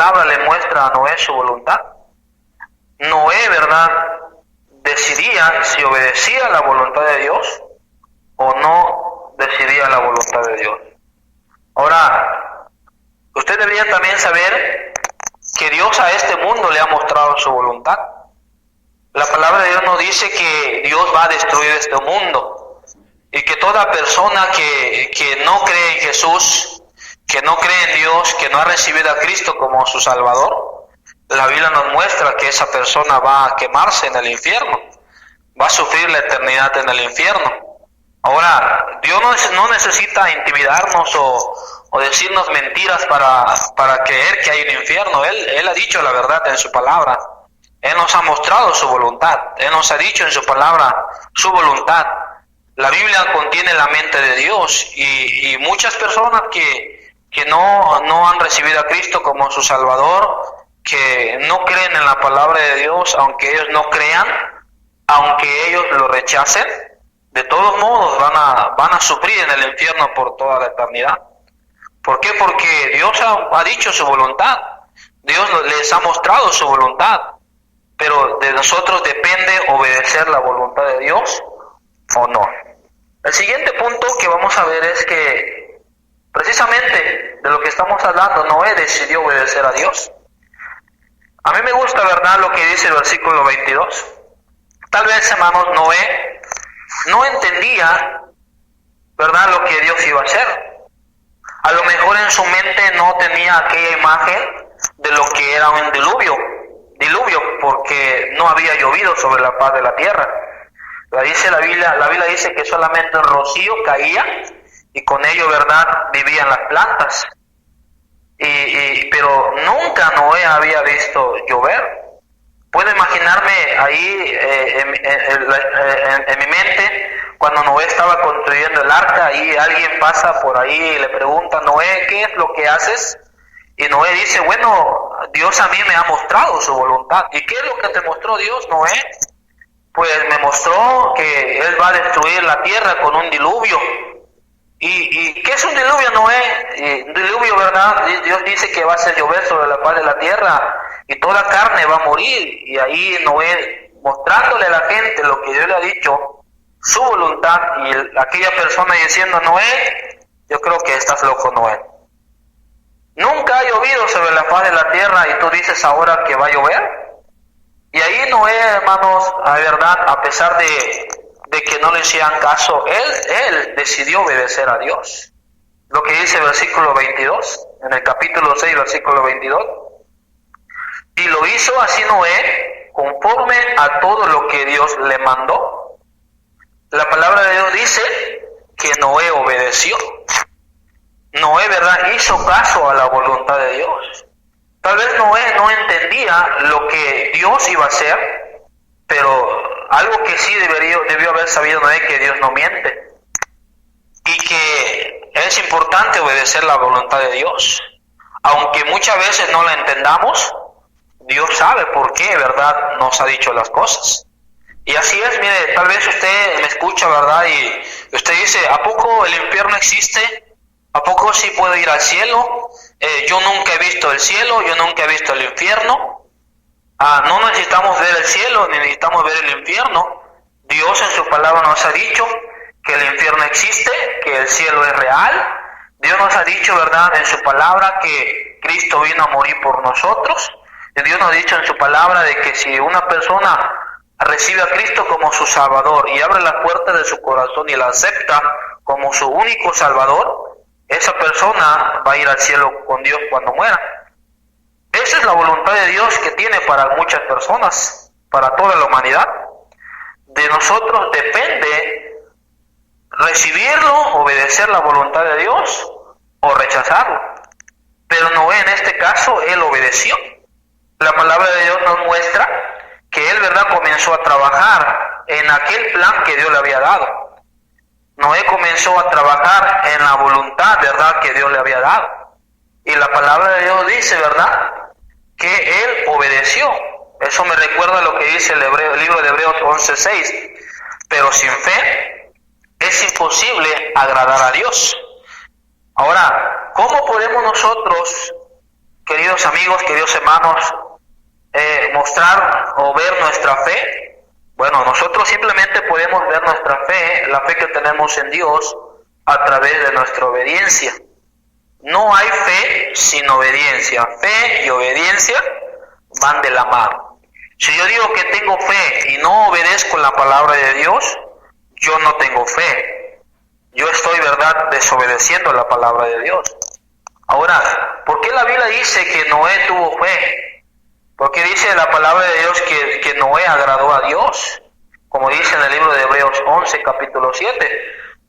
palabra le muestra a Noé su voluntad. Noé, ¿verdad?, decidía si obedecía la voluntad de Dios o no decidía la voluntad de Dios. Ahora, usted debería también saber que Dios a este mundo le ha mostrado su voluntad. La palabra de Dios nos dice que Dios va a destruir este mundo y que toda persona que no cree en Jesús, que no cree en Dios, que no ha recibido a Cristo como su Salvador, la Biblia nos muestra que esa persona va a quemarse en el infierno, va a sufrir la eternidad en el infierno. Ahora, Dios no necesita intimidarnos o decirnos mentiras para creer que hay un infierno. Él ha dicho la verdad en su palabra. Él nos ha mostrado su voluntad. Él nos ha dicho en su palabra su voluntad. La Biblia contiene la mente de Dios y muchas personas que no han recibido a Cristo como su Salvador, que no creen en la palabra de Dios, aunque ellos no crean, aunque ellos lo rechacen, de todos modos van a sufrir en el infierno por toda la eternidad. ¿Por qué? Porque Dios ha dicho su voluntad. Dios les ha mostrado su voluntad. Pero de nosotros depende obedecer la voluntad de Dios o no. El siguiente punto que vamos a ver es que precisamente de lo que estamos hablando, Noé decidió obedecer a Dios. A mí me gusta, ¿verdad?, lo que dice el versículo 22. Tal vez, hermanos, Noé no entendía, ¿verdad?, lo que Dios iba a hacer. A lo mejor en su mente no tenía aquella imagen de lo que era un diluvio, porque no había llovido sobre la faz de la tierra. La Biblia dice que solamente el rocío caía y con ello, ¿verdad?, vivían las plantas. Pero nunca Noé había visto llover. Puedo imaginarme ahí en mi mente, cuando Noé estaba construyendo el arca, y alguien pasa por ahí y le pregunta: Noé, ¿qué es lo que haces? Y Noé dice: bueno, Dios a mí me ha mostrado su voluntad. ¿Y qué es lo que te mostró Dios, Noé? Pues me mostró que Él va a destruir la tierra con un diluvio. ¿Y qué es un diluvio, Noé? Un diluvio, ¿verdad? Dios dice que va a hacer llover sobre la faz de la tierra y toda carne va a morir. Y ahí Noé, mostrándole a la gente lo que Dios le ha dicho, su voluntad, y aquella persona diciendo: Noé, yo creo que estás loco, Noé. Nunca ha llovido sobre la faz de la tierra y tú dices ahora que va a llover. Y ahí Noé, hermanos, la verdad, a pesar de que no le hicieran caso, él decidió obedecer a Dios. Lo que dice el versículo 22, en el capítulo 6, versículo 22. Y lo hizo así Noé, conforme a todo lo que Dios le mandó. La palabra de Dios dice que Noé obedeció. Noé, ¿verdad?, hizo caso a la voluntad de Dios. Tal vez Noé no entendía lo que Dios iba a hacer, pero algo que sí debió haber sabido Noé, que Dios no miente. Y que es importante obedecer la voluntad de Dios. Aunque muchas veces no la entendamos, Dios sabe por qué, ¿verdad?, nos ha dicho las cosas. Y así es, mire, tal vez usted me escucha, ¿verdad?, y usted dice: ¿a poco el infierno existe? ¿A poco sí puedo ir al cielo? Yo nunca he visto el cielo, yo nunca he visto el infierno. No necesitamos ver el cielo, ni necesitamos ver el infierno. Dios en su palabra nos ha dicho que el infierno existe, que el cielo es real. Dios nos ha dicho, ¿verdad?, en su palabra que Cristo vino a morir por nosotros. Y Dios nos ha dicho en su palabra de que si una persona recibe a Cristo como su Salvador y abre las puertas de su corazón y la acepta como su único Salvador, esa persona va a ir al cielo con Dios cuando muera. Esa es la voluntad de Dios que tiene para muchas personas, para toda la humanidad. De nosotros depende recibirlo, obedecer la voluntad de Dios o rechazarlo. Pero Noé, en este caso, él obedeció. La palabra de Dios nos muestra que él, ¿verdad?, comenzó a trabajar en aquel plan que Dios le había dado. Noé comenzó a trabajar en la voluntad, ¿verdad?, que Dios le había dado. Y la palabra de Dios dice, ¿verdad?, que él obedeció. Eso me recuerda a lo que dice el libro de Hebreos 11:6. Pero sin fe es imposible agradar a Dios. Ahora, ¿cómo podemos nosotros queridos amigos, queridos hermanos, mostrar o ver nuestra fe? Bueno, nosotros simplemente podemos ver nuestra fe, la fe que tenemos en Dios, a través de nuestra obediencia. No hay fe sin obediencia. Fe y obediencia van de la mano. Si yo digo que tengo fe y no obedezco la palabra de Dios, yo no tengo fe. Yo estoy, ¿verdad?, desobedeciendo la palabra de Dios. Ahora, ¿por qué la Biblia dice que Noé tuvo fe? Porque dice la palabra de Dios que Noé agradó a Dios, como dice en el libro de Hebreos 11, capítulo 7.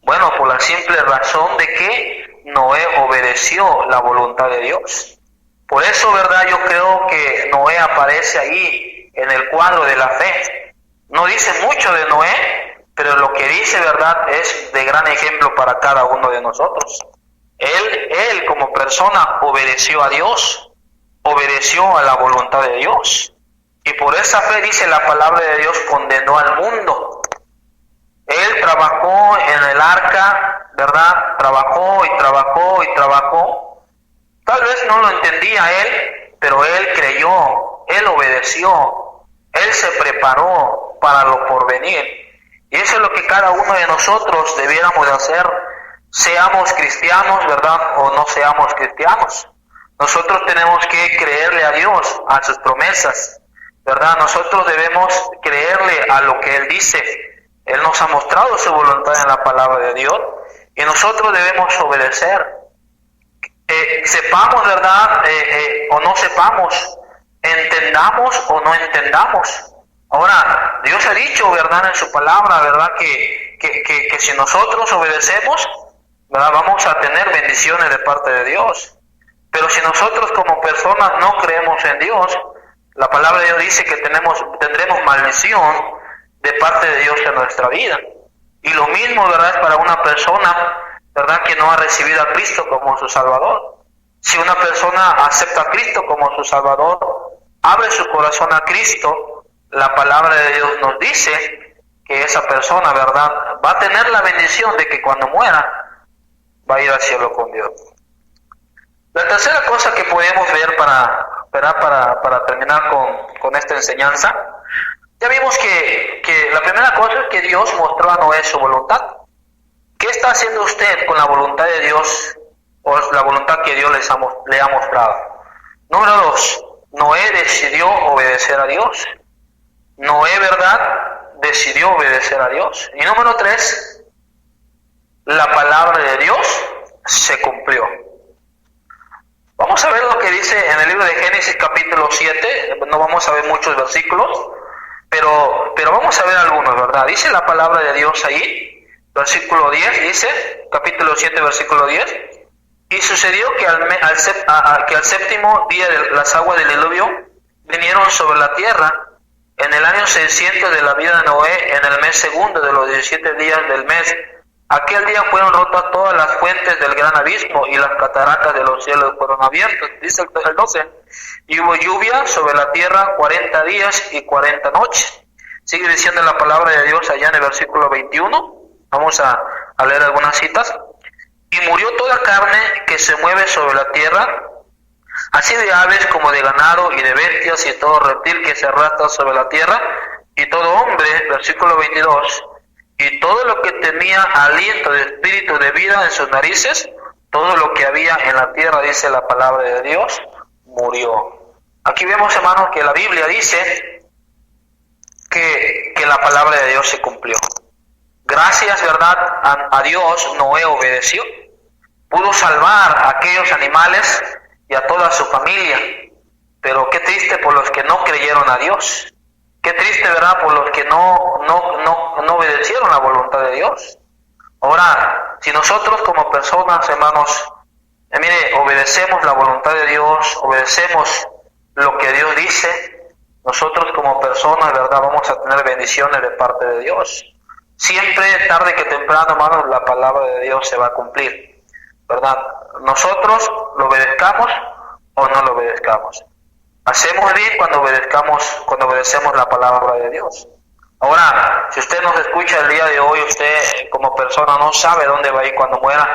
Bueno, por la simple razón de que Noé obedeció la voluntad de Dios. Por eso, ¿verdad?, yo creo que Noé aparece ahí en el cuadro de la fe. No dice mucho de Noé, pero lo que dice, ¿verdad?, es de gran ejemplo para cada uno de nosotros. Él como persona obedeció a Dios, obedeció a la voluntad de Dios. Y por esa fe, dice la palabra de Dios, condenó al mundo. Él trabajó en el arca, ¿verdad? Trabajó y trabajó y trabajó. Tal vez no lo entendía él, pero él creyó, él obedeció, él se preparó para lo porvenir. Y eso es lo que cada uno de nosotros debiéramos de hacer, seamos cristianos, ¿verdad?, o no seamos cristianos. Nosotros tenemos que creerle a Dios, a sus promesas, ¿verdad? Nosotros debemos creerle a lo que Él dice. Él nos ha mostrado su voluntad en la palabra de Dios y nosotros debemos obedecer. Sepamos, ¿verdad?, o no sepamos, entendamos o no entendamos. Ahora, Dios ha dicho, ¿verdad?, en su palabra, ¿verdad?, que si nosotros obedecemos, ¿verdad?, vamos a tener bendiciones de parte de Dios. Pero si nosotros como personas no creemos en Dios, la palabra de Dios dice que tendremos maldición de parte de Dios en nuestra vida. Y lo mismo, ¿verdad?, es para una persona, ¿verdad?, que no ha recibido a Cristo como su Salvador. Si una persona acepta a Cristo como su Salvador, abre su corazón a Cristo, la palabra de Dios nos dice que esa persona, ¿verdad?, va a tener la bendición de que cuando muera va a ir al cielo con Dios. La tercera cosa que podemos ver para terminar con esta enseñanza, ya vimos que la primera cosa es que Dios mostró a Noé su voluntad. ¿Qué está haciendo usted con la voluntad de Dios o la voluntad que Dios le ha mostrado? Número 2, Noé decidió obedecer a Dios. Noé, ¿verdad?, decidió obedecer a Dios. Y número 3, la palabra de Dios se cumplió. Vamos a ver lo que dice en el libro de Génesis capítulo 7, no vamos a ver muchos versículos, pero vamos a ver algunos, ¿verdad? Dice la palabra de Dios ahí, versículo 10, dice, capítulo 7, versículo 10, y sucedió que al séptimo día de las aguas del diluvio vinieron sobre la tierra, en el año 600 de la vida de Noé, en el mes segundo de los 17 días del mes. Aquel día fueron rotas todas las fuentes del gran abismo y las cataratas de los cielos fueron abiertas. Dice el 12. Y hubo lluvia sobre la tierra 40 días y 40 noches. Sigue diciendo la palabra de Dios allá en el versículo 21. Vamos a leer algunas citas. Y murió toda carne que se mueve sobre la tierra, así de aves como de ganado y de bestias y todo reptil que se arrastra sobre la tierra, y todo hombre, versículo 22, y todo lo que tenía aliento de espíritu de vida en sus narices, todo lo que había en la tierra, dice la palabra de Dios, murió. Aquí vemos, hermanos, que la Biblia dice que la palabra de Dios se cumplió. Gracias, ¿verdad?, a Dios, Noé obedeció. Pudo salvar a aquellos animales y a toda su familia. Pero qué triste por los que no creyeron a Dios. Qué triste, ¿verdad?, por los que no obedecieron la voluntad de Dios. Ahora, si nosotros como personas, hermanos, mire, obedecemos la voluntad de Dios, obedecemos lo que Dios dice, nosotros como personas, ¿verdad?, vamos a tener bendiciones de parte de Dios. Siempre, tarde que temprano, hermanos, la palabra de Dios se va a cumplir, ¿verdad? Nosotros lo obedezcamos o no lo obedezcamos. Hacemos bien cuando obedecemos la palabra de Dios. Ahora, si usted nos escucha el día de hoy, usted como persona no sabe dónde va a ir cuando muera.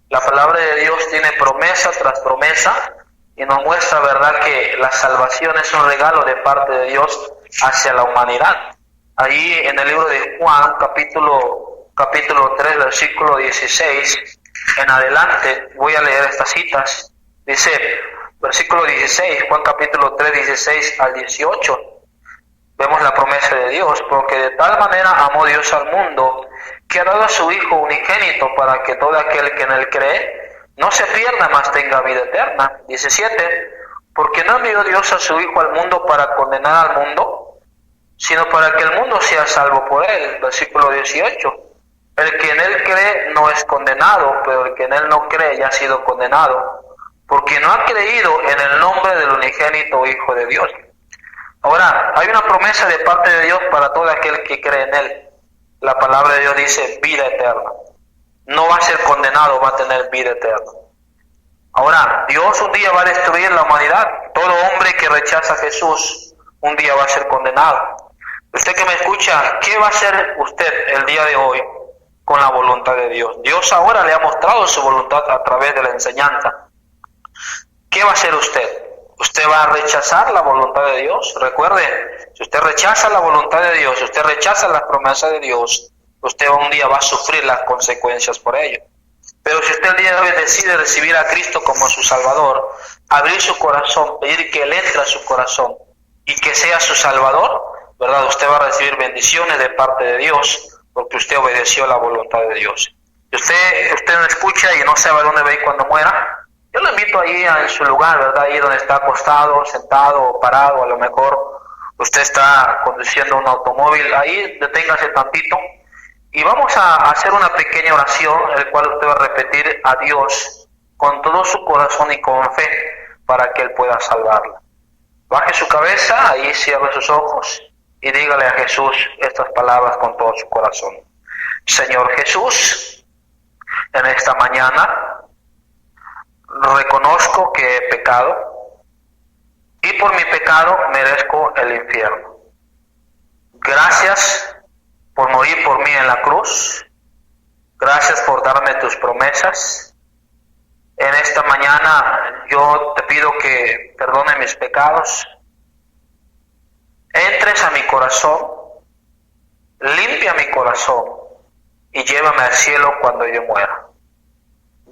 La palabra de Dios tiene promesa tras promesa y nos muestra, ¿verdad?, que la salvación es un regalo de parte de Dios hacia la humanidad. Ahí en el libro de Juan, capítulo 3, versículo 16 en adelante, voy a leer estas citas. Dice, versículo 16, Juan capítulo 3, 16 al 18. Vemos la promesa de Dios, porque de tal manera amó Dios al mundo, que ha dado a su Hijo unigénito, para que todo aquel que en él cree no se pierda, mas tenga vida eterna. 17, porque no envió Dios a su Hijo al mundo para condenar al mundo, sino para que el mundo sea salvo por él. Versículo 18, el que en él cree no es condenado, pero el que en él no cree ya ha sido condenado, porque no ha creído en el nombre del unigénito Hijo de Dios. Ahora, hay una promesa de parte de Dios para todo aquel que cree en él. La palabra de Dios dice vida eterna. No va a ser condenado, va a tener vida eterna. Ahora, Dios un día va a destruir la humanidad. Todo hombre que rechaza a Jesús un día va a ser condenado. Usted que me escucha, ¿qué va a hacer usted el día de hoy con la voluntad de Dios? Dios ahora le ha mostrado su voluntad a través de la enseñanza. ¿Qué va a hacer usted? ¿Usted va a rechazar la voluntad de Dios? Recuerde, si usted rechaza la voluntad de Dios, si usted rechaza las promesas de Dios, usted un día va a sufrir las consecuencias por ello. Pero si usted el día de hoy decide recibir a Cristo como su Salvador, abrir su corazón, pedir que Él entre a su corazón y que sea su Salvador, ¿verdad? Usted va a recibir bendiciones de parte de Dios porque usted obedeció la voluntad de Dios. Si usted no escucha y no sabe a dónde va a ir cuando muera, yo lo invito ahí en su lugar, ¿verdad? Ahí donde está acostado, sentado o parado, a lo mejor usted está conduciendo un automóvil, ahí deténgase tantito y vamos a hacer una pequeña oración, el cual usted va a repetir a Dios con todo su corazón y con fe para que Él pueda salvarla. Baje su cabeza, ahí cierre sus ojos y dígale a Jesús estas palabras con todo su corazón. Señor Jesús, en esta mañana reconozco que he pecado y por mi pecado merezco el infierno. Gracias por morir por mí en la cruz. Gracias por darme tus promesas. En esta mañana yo te pido que perdone mis pecados. Entres a mi corazón, limpia mi corazón y llévame al cielo cuando yo muera.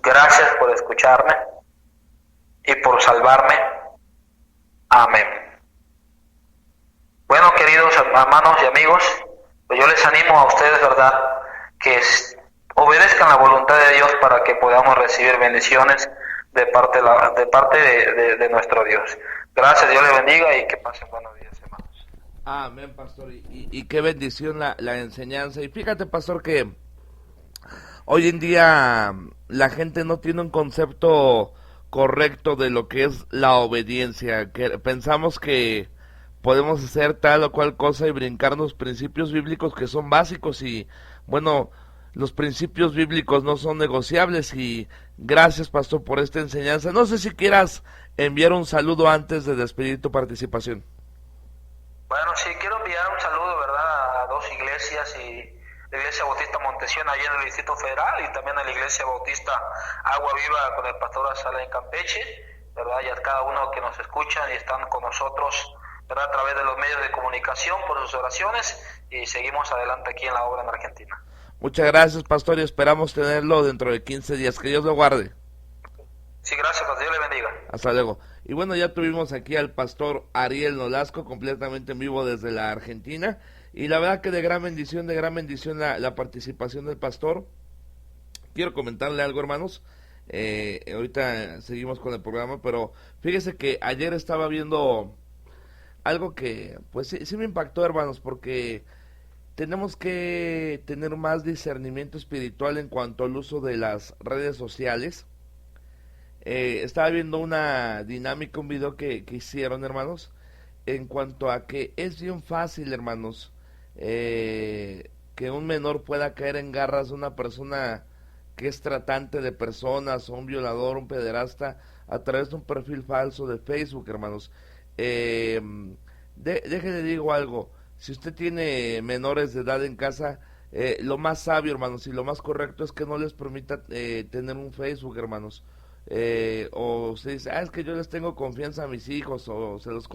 Gracias por escucharme y por salvarme. Amén. Bueno, queridos hermanos y amigos, pues yo les animo a ustedes, ¿verdad?, que obedezcan la voluntad de Dios para que podamos recibir bendiciones de parte de nuestro Dios. Gracias, Dios les bendiga y que pasen buenos días, hermanos. Amén, pastor. Y qué bendición la enseñanza. Y fíjate, pastor, que hoy en día la gente no tiene un concepto correcto de lo que es la obediencia, que pensamos que podemos hacer tal o cual cosa y brincarnos principios bíblicos que son básicos y bueno, los principios bíblicos no son negociables y gracias, pastor, por esta enseñanza. No sé si quieras enviar un saludo antes de despedir tu participación. Bueno, sí, quiero enviar un saludo, ¿verdad?, a dos iglesias, y la Iglesia Bautista Montesión allá en el Distrito Federal y también a la Iglesia Bautista Agua Viva con el pastor Azala en Campeche, ¿verdad? Y a cada uno que nos escuchan y están con nosotros, ¿verdad?, a través de los medios de comunicación por sus oraciones, y seguimos adelante aquí en la obra en Argentina. Muchas gracias, pastor, y esperamos tenerlo dentro de 15 días. Que Dios lo guarde. Sí, gracias, pastor. Dios le bendiga. Hasta luego. Y bueno, ya tuvimos aquí al pastor Ariel Nolasco, completamente en vivo desde la Argentina. Y la verdad que de gran bendición la participación del pastor. Quiero comentarle algo, hermanos. Ahorita seguimos con el programa, pero fíjese que ayer estaba viendo algo que pues sí me impactó, hermanos, porque tenemos que tener más discernimiento espiritual en cuanto al uso de las redes sociales. Estaba viendo una dinámica, un video que hicieron, hermanos, en cuanto a que es bien fácil, hermanos, que un menor pueda caer en garras de una persona que es tratante de personas, o un violador, un pederasta, a través de un perfil falso de Facebook, hermanos. Déjele digo algo, si usted tiene menores de edad en casa, lo más sabio, hermanos, y lo más correcto es que no les permita tener un Facebook, hermanos. o se dice, es que yo les tengo confianza a mis hijos, o se los